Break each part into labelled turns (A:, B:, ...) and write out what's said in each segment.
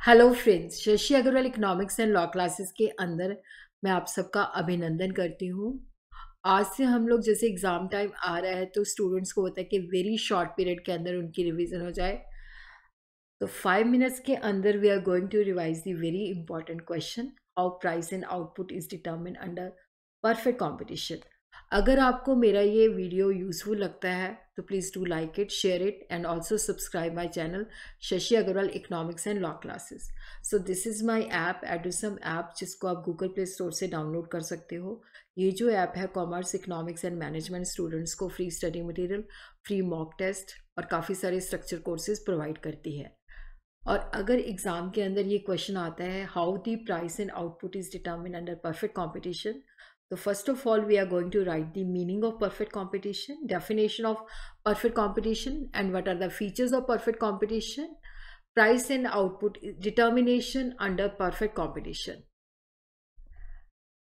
A: Hello friends, Shashi Agarwal economics and law classes के अंदर मैं आप सबका अभिनंदन करती हूँ। आज से हम लोग जैसे एग्ज़ाम टाइम आ रहा है तो स्टूडेंट्स को होता है कि वेरी शॉर्ट पीरियड के अंदर उनकी रिवीजन हो जाए। तो 5 मिनट्स के अंदर we are going to revise the very important question, how price and output is determine under perfect competition. अगर आपको मेरा ये वीडियो यूजफुल लगता है तो please do like it, share it and also subscribe my channel Shashi Agarwal economics and law classes. So this is my app Edusum app, जिसको आप Google Play Store से डाउनलोड कर सकते हो। ये जो ऐप है commerce, economics and management students को free study material, free mock test और काफ़ी सारे स्ट्रक्चर कोर्सेज प्रोवाइड करती है। और अगर एग्ज़ाम के अंदर ये क्वेश्चन आता है how the price and output is determine under perfect competition, तो first of all we are going to write the meaning of perfect competition, definition of perfect competition and what are the features of perfect competition, price and output determination under perfect competition.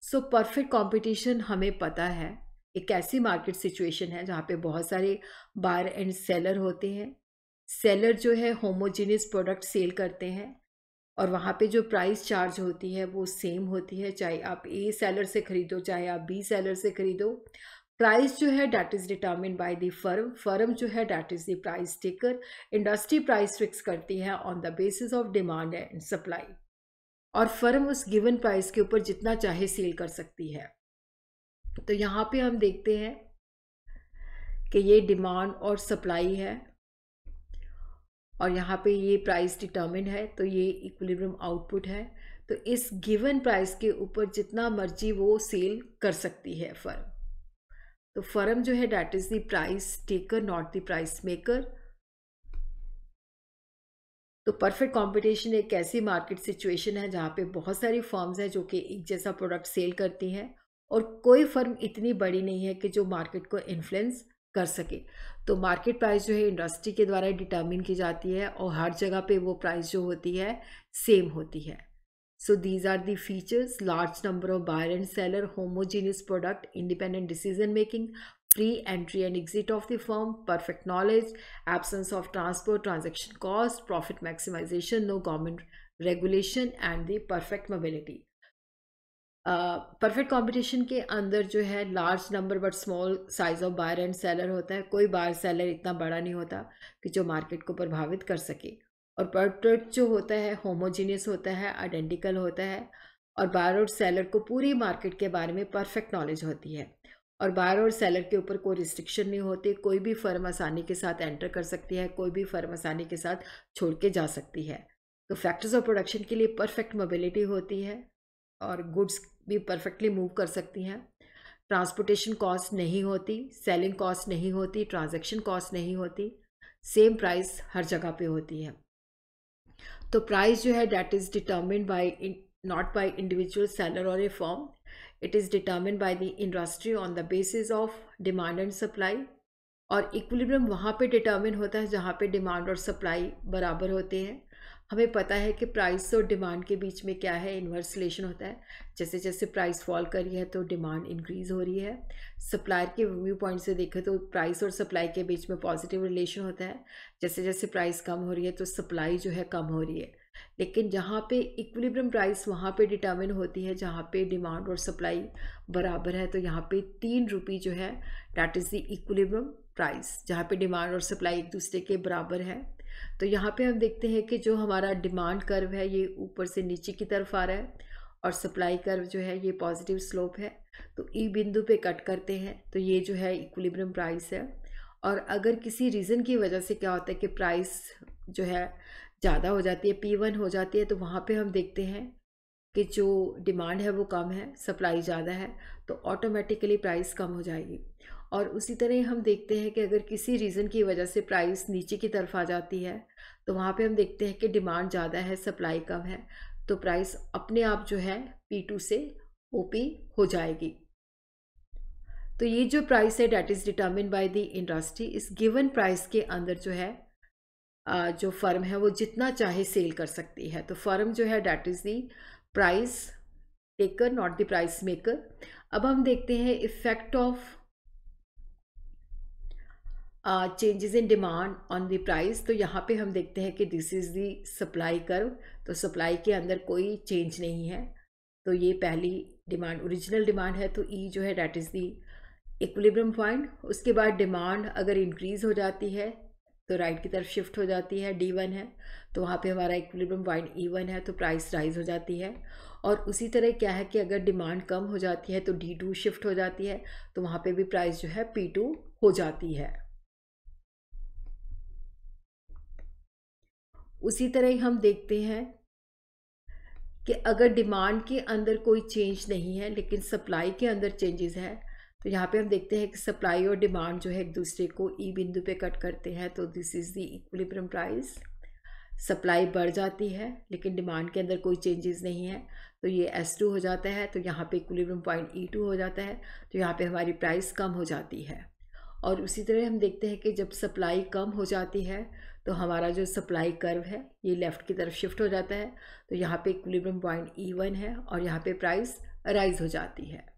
A: So perfect competition हमें पता है एक ऐसी market situation है जहाँ पे बहुत सारे बायर एंड सेलर होते हैं। सेलर जो है होमोजेनियस प्रोडक्ट सेल करते हैं और वहाँ पे जो प्राइस चार्ज होती है वो सेम होती है, चाहे आप ए सेलर से खरीदो चाहे आप बी सेलर से खरीदो। प्राइस जो है that is determine by the firm, firm जो है that is the price taker. Industry price fix करती है on the basis of demand and supply, और फर्म उस गिवन प्राइस के ऊपर जितना चाहे सेल कर सकती है। तो यहाँ पे हम देखते हैं कि ये डिमांड और सप्लाई है और यहाँ पे ये प्राइस डिटर्मिन है, तो ये इक्विलिब्रियम आउटपुट है। तो इस गिवन प्राइस के ऊपर जितना मर्जी वो सेल कर सकती है फर्म। तो फर्म जो है that is the price taker not the price maker. तो परफेक्ट कंपटीशन एक ऐसी मार्केट सिचुएशन है जहाँ पे बहुत सारी फर्म्स हैं जो कि एक जैसा प्रोडक्ट सेल करती हैं और कोई फर्म इतनी बड़ी नहीं है कि जो मार्केट को इन्फ्लुएंस कर सके। तो मार्केट प्राइस जो है इंडस्ट्री के द्वारा डिटर्मिन की जाती है और हर जगह पे वो प्राइस जो होती है सेम होती है। So these are the features: large number of buyer and seller, homogeneous product, independent decision making, free entry and exit of the firm, perfect knowledge, absence of transport, transaction cost, profit maximization, no government regulation and the perfect mobility. Perfect competition के अंदर जो है large number but small size of buyer and seller होता है। कोई buyer seller इतना बड़ा नहीं होता कि जो मार्केट को प्रभावित कर सके। और प्रोडक्ट जो होता है होमोजीनियस होता है, आइडेंटिकल होता है, और बायर और सेलर को पूरी मार्केट के बारे में परफेक्ट नॉलेज होती है और बायर और सेलर के ऊपर कोई रिस्ट्रिक्शन नहीं होती। कोई भी फर्म आसानी के साथ एंटर कर सकती है, कोई भी फर्म आसानी के साथ छोड़ के जा सकती है। तो फैक्टर्स ऑफ प्रोडक्शन के लिए परफेक्ट मोबिलिटी होती है और गुड्स भी परफेक्टली मूव कर सकती हैं। ट्रांसपोर्टेशन कॉस्ट नहीं होती, सेलिंग कॉस्ट नहीं होती, ट्रांजैक्शन कॉस्ट नहीं होती, सेम प्राइस हर जगह पे होती है। तो प्राइस जो है that is determined by not by individual seller और a firm, it is determined by the industry on the basis of demand and supply. और इक्विलिब्रियम वहाँ पे डिटर्मिन होता है जहाँ पे डिमांड और सप्लाई बराबर होते हैं। हमें पता है कि प्राइस और डिमांड के बीच में क्या है, इन्वर्स रिलेशन होता है। जैसे जैसे प्राइस फॉल कर रही है तो डिमांड इंक्रीज हो रही है। सप्लायर के व्यू पॉइंट से देखें तो प्राइस और सप्लाई के बीच में पॉजिटिव रिलेशन होता है। जैसे जैसे प्राइस कम हो रही है तो सप्लाई जो है कम हो रही है। लेकिन जहाँ पे इक्विलिब्रियम प्राइस वहाँ पे डिटर्मिन होती है जहाँ पे डिमांड और सप्लाई बराबर है। तो यहाँ पे 3 रुपये जो है that is the equilibrium price, जहाँ पे डिमांड और सप्लाई एक दूसरे के बराबर है। तो यहाँ पे हम देखते हैं कि जो हमारा डिमांड कर्व है ये ऊपर से नीचे की तरफ आ रहा है और सप्लाई कर्व जो है ये पॉजिटिव स्लोप है। तो ई बिंदु पे कट करते हैं तो ये जो है इक्विलिब्रियम प्राइस है। और अगर किसी रीज़न की वजह से क्या होता है कि प्राइस जो है ज़्यादा हो जाती है, P1 हो जाती है, तो वहाँ पे हम देखते हैं कि जो डिमांड है वो कम है, सप्लाई ज़्यादा है, तो ऑटोमेटिकली प्राइस कम हो जाएगी। और उसी तरह हम देखते हैं कि अगर किसी रीज़न की वजह से प्राइस नीचे की तरफ आ जाती है तो वहाँ पे हम देखते हैं कि डिमांड ज़्यादा है, सप्लाई कम है, तो प्राइस अपने आप जो है P2 से OP हो जाएगी। तो ये जो प्राइस है that is determine bye the industry. इस गिवन प्राइस के अंदर जो है जो फर्म है वो जितना चाहे सेल कर सकती है। तो फर्म जो है that is the price taker not the price maker. अब हम देखते हैं effect of changes in demand on the price, तो यहाँ पे हम देखते हैं कि this is the supply curve. तो सप्लाई के अंदर कोई चेंज नहीं है, तो ये पहली डिमांड ओरिजिनल डिमांड है, तो ई जो है that is the equilibrium point. उसके बाद डिमांड अगर इंक्रीज़ हो जाती है तो राइट की तरफ शिफ्ट हो जाती है, D1 है, तो वहाँ पे हमारा इक्विलिब्रियम पॉइंट E1 है, तो प्राइस राइज हो जाती है। और उसी तरह क्या है कि अगर डिमांड कम हो जाती है तो D2 शिफ्ट हो जाती है, तो वहाँ पे भी प्राइस जो है P2 हो जाती है। उसी तरह ही हम देखते हैं कि अगर डिमांड के अंदर कोई चेंज नहीं है लेकिन सप्लाई के अंदर चेंजेस है, तो यहाँ पे हम देखते हैं कि सप्लाई और डिमांड जो है एक दूसरे को ई बिंदु पे कट करते हैं, तो this is the equilibrium price. Supply बढ़ जाती है लेकिन डिमांड के अंदर कोई चेंजेस नहीं है, तो ये S2 हो जाता है, तो यहाँ पे इक्विलिब्रियम पॉइंट E2 हो जाता है, तो यहाँ पे हमारी प्राइस कम हो जाती है। और उसी तरह हम देखते हैं कि जब सप्लाई कम हो जाती है तो हमारा जो सप्लाई कर्व है ये लेफ़्ट की तरफ शिफ्ट हो जाता है, तो यहाँ पे इक्विलिब्रियम पॉइंट E1 है और यहाँ पे प्राइस राइज हो जाती है।